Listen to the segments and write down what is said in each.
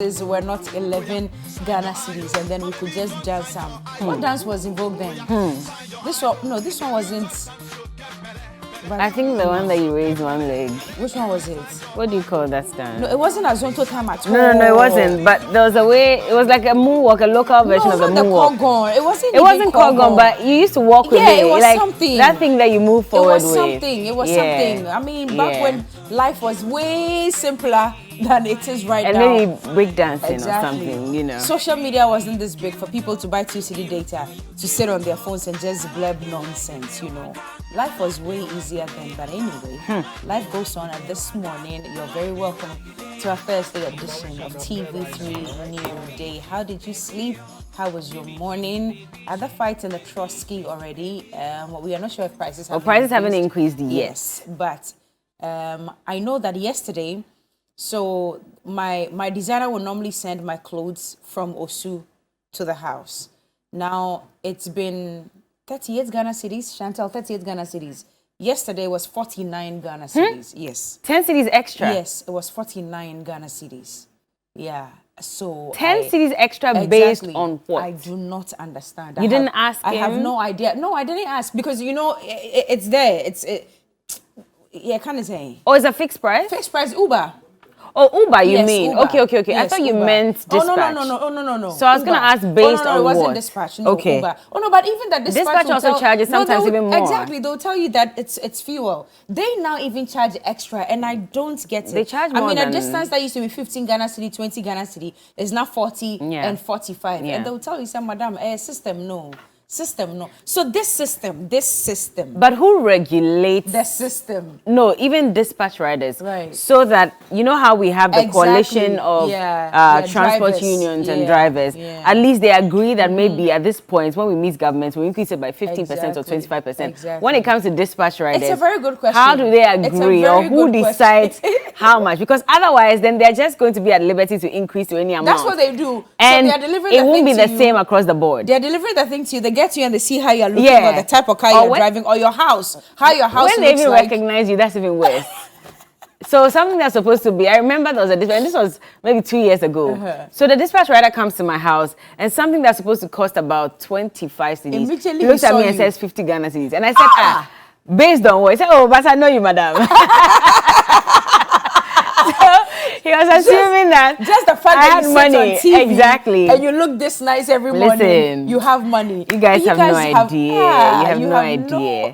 were not 11 Ghana cedis, and then we could just dance some. What dance was involved then? This one wasn't. I think the one that you raised one leg. Which one was it? What do you call that stand? No, it wasn't a Zonto time at all. No, it wasn't. But there was a way. It was like a moonwalk, a local version of the moonwalk. It wasn't. It wasn't Kogon, but you used to walk with it. Yeah, it was like something. That thing that you move forward with. It was something. I mean, back when life was way simpler than it is right now. And maybe breakdancing or something, you know. Social media wasn't this big for people to buy 2 cedi data to sit on their phones and just blab nonsense, you know. Life was way easier then, but anyway, life goes on. And this morning, you're very welcome to our Thursday edition of TV3Newday. How did you sleep? How was your morning? Are the fights in the Trotsky already? We are not sure if prices have haven't increased yet. Yes, but I know that yesterday, so my designer will normally send my clothes from Osu to the house. Now, it's been 38 Ghana cedis, Chantal, 38 Ghana cedis. Yesterday was 49 Ghana cedis, yes. 10 cedis extra? Yes, it was 49 Ghana cedis. Yeah, so 10 cedis extra based on what? I do not understand. You didn't ask him? I have no idea. No, I didn't ask because, you know, it's there. Yeah, kind of saying. Oh, it's a fixed price? Fixed price, Uber. Oh, Uber, you mean? Uber. Okay. Yes, I thought you Uber. meant dispatch. No. So I was going to ask based on it wasn't what? Dispatch. No, okay. Uber. Oh, no, but even that dispatch also charges sometimes even more. Exactly. They'll tell you that it's fuel. They now even charge extra, and I don't get it. They charge more a distance that used to be 15 Ghana cedi, 20 Ghana cedi is now 40 and 45. Yeah. And they'll tell you, say, madam, system, no. So this system. But who regulates the system? No, even dispatch riders. Right. So that, you know how we have the coalition of transport drivers. Unions and drivers. Yeah. At least they agree that maybe at this point, when we meet government, we increase it by 15% or 25%. Exactly. When it comes to dispatch riders, it's a very good question. How do they agree or who decides how much? Because otherwise, then they're just going to be at liberty to increase to any amount. That's what they do. And so they are delivering it won't be the same across the board. They're delivering the thing to you. They get to you and they see how you're looking or the type of car you're driving or your house. How your house when looks like. When they even recognize you, that's even worse. So something that's supposed to be, I remember there was a dispatch, and this was maybe 2 years ago. So the dispatch rider comes to my house, and something that's supposed to cost about 25 cedis, immediately he looks at me and says 50 Ghana cedis. And I said, based on what? He said, oh, but I know you, madam. He was assuming that just the fact that you sit on TV exactly, and you look this nice every morning, you have money. You guys have no idea. You have no idea.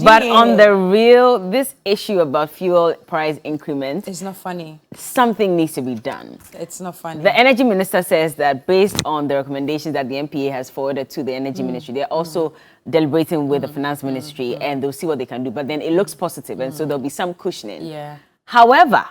But on the real, this issue about fuel price increments, it's not funny. Something needs to be done. It's not funny. The energy minister says that based on the recommendations that the MPA has forwarded to the energy ministry, they're also deliberating with the finance ministry and they'll see what they can do. But then it looks positive, and so there'll be some cushioning. Yeah. However,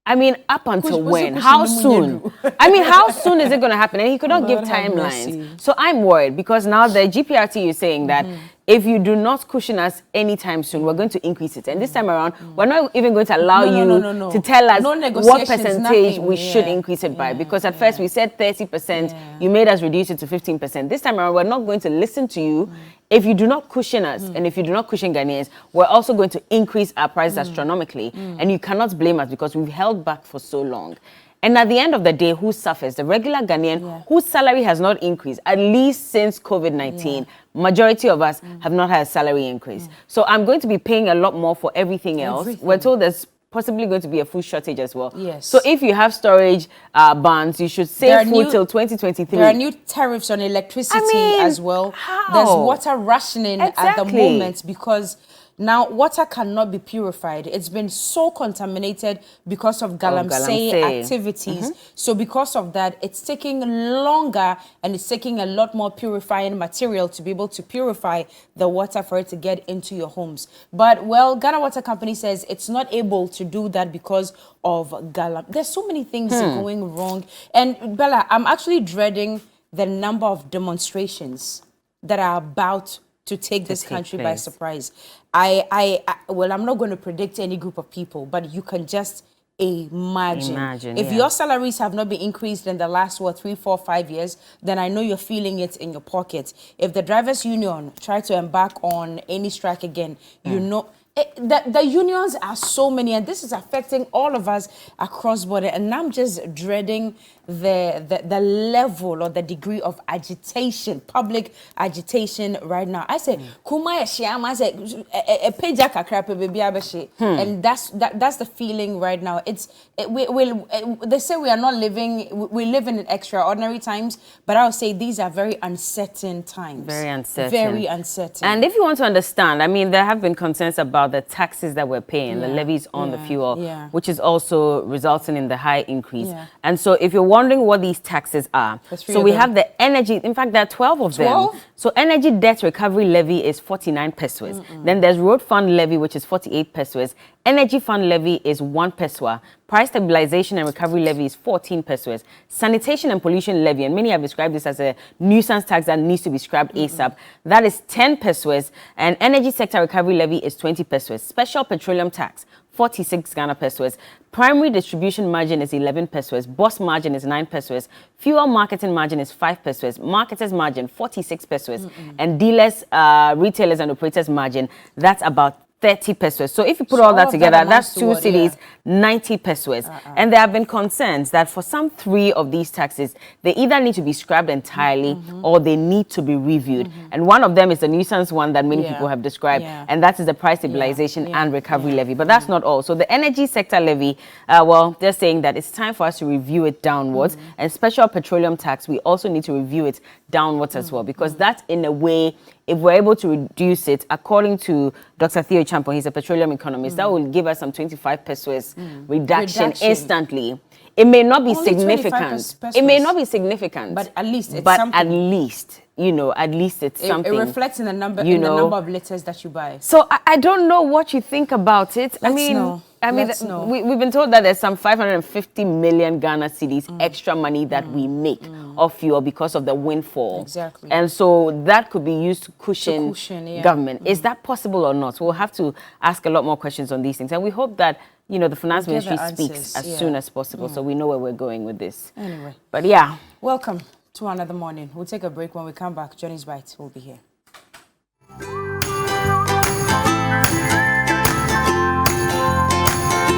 I mean, up until when? How soon? I mean, how soon is it going to happen? And he could not give timelines. So I'm worried because now the GPRT is saying that if you do not cushion us anytime soon, we're going to increase it. And this time around, we're not even going to allow you to tell us what percentage we should increase it by. Because at first we said 30%, you made us reduce it to 15%. This time around, we're not going to listen to you. If you do not cushion us, and if you do not cushion Ghanaians, we're also going to increase our prices astronomically. And you cannot blame us because we've held back for so long. And at the end of the day, who suffers? The regular Ghanaian whose salary has not increased, at least since COVID-19. Majority of us have not had a salary increase. So I'm going to be paying a lot more for everything else. We're told there's possibly going to be a food shortage as well. Yes. So if you have storage bonds, you should save food till 2023. There are new tariffs on electricity as well. How? There's water rationing at the moment because now water cannot be purified. It's been so contaminated because of galamsey activities. So because of that, it's taking longer and it's taking a lot more purifying material to be able to purify the water for it to get into your homes. But, well, Ghana Water Company says it's not able to do that because of galam. There's so many things going wrong. And, Bella, I'm actually dreading the number of demonstrations that are about to take this country by surprise. Well, I'm not going to predict any group of people, but you can just imagine if your salaries have not been increased in the last 3, 4, 5 years, then I know you're feeling it in your pocket. If the drivers union try to embark on any strike again, you know The unions are so many, and this is affecting all of us across border. And I'm just dreading the level or the degree of agitation, public agitation right now. I say, Kuma I say, and that's the feeling right now. They say we are not living, we live in extraordinary times, but I would say these are very uncertain times. Very uncertain. Very uncertain. And if you want to understand, I mean, there have been concerns about the taxes that we're paying, the levies on the fuel, which is also resulting in the high increase. And so if you're wondering what these taxes are, so we have the energy, in fact, there are 12 of them. So energy debt recovery levy is 49 pesos. Then there's road fund levy, which is 48 pesos. Energy fund levy is 1 peso. Price stabilization and recovery levy is 14 pesos. Sanitation and pollution levy, and many have described this as a nuisance tax that needs to be scrapped ASAP. That is 10 pesos. And energy sector recovery levy is 20 pesos. Special petroleum tax, 46 Ghana pesos. Primary distribution margin is 11 pesos. Boss margin is 9 pesos. Fuel marketing margin is 5 pesos. Marketers margin, 46 pesos. And dealers, retailers and operators margin, that's about 30 pesos. So if you put all that together, that's 2 cities, 90 pesos. And there have been concerns that for some 3 of these taxes, they either need to be scrapped entirely or they need to be reviewed. And one of them is the nuisance one that many people have described, and that is the price stabilization and recovery levy. But that's not all. So the energy sector levy, well, they're saying that it's time for us to review it downwards. And special petroleum tax, we also need to review it downwards as well, because that, in a way, if we're able to reduce it, according to Dr. Theo Champon, he's a petroleum economist, that will give us some 25 pesos reduction instantly. It may not be significant. It may not be significant. But at least it's something. At least, you know, at least it's something. It reflects in the number, in the number of liters that you buy. So I don't know what you think about it. We've been told that there's some 550 million Ghana cedis extra money that we make of fuel because of the windfall. Exactly. And so that could be used to cushion government. Is that possible or not? We'll have to ask a lot more questions on these things. And we hope that, you know, the finance ministry speaks as soon as possible so we know where we're going with this. Anyway. But yeah. Welcome to another morning. We'll take a break. When we come back, Johnny's Bites will be here.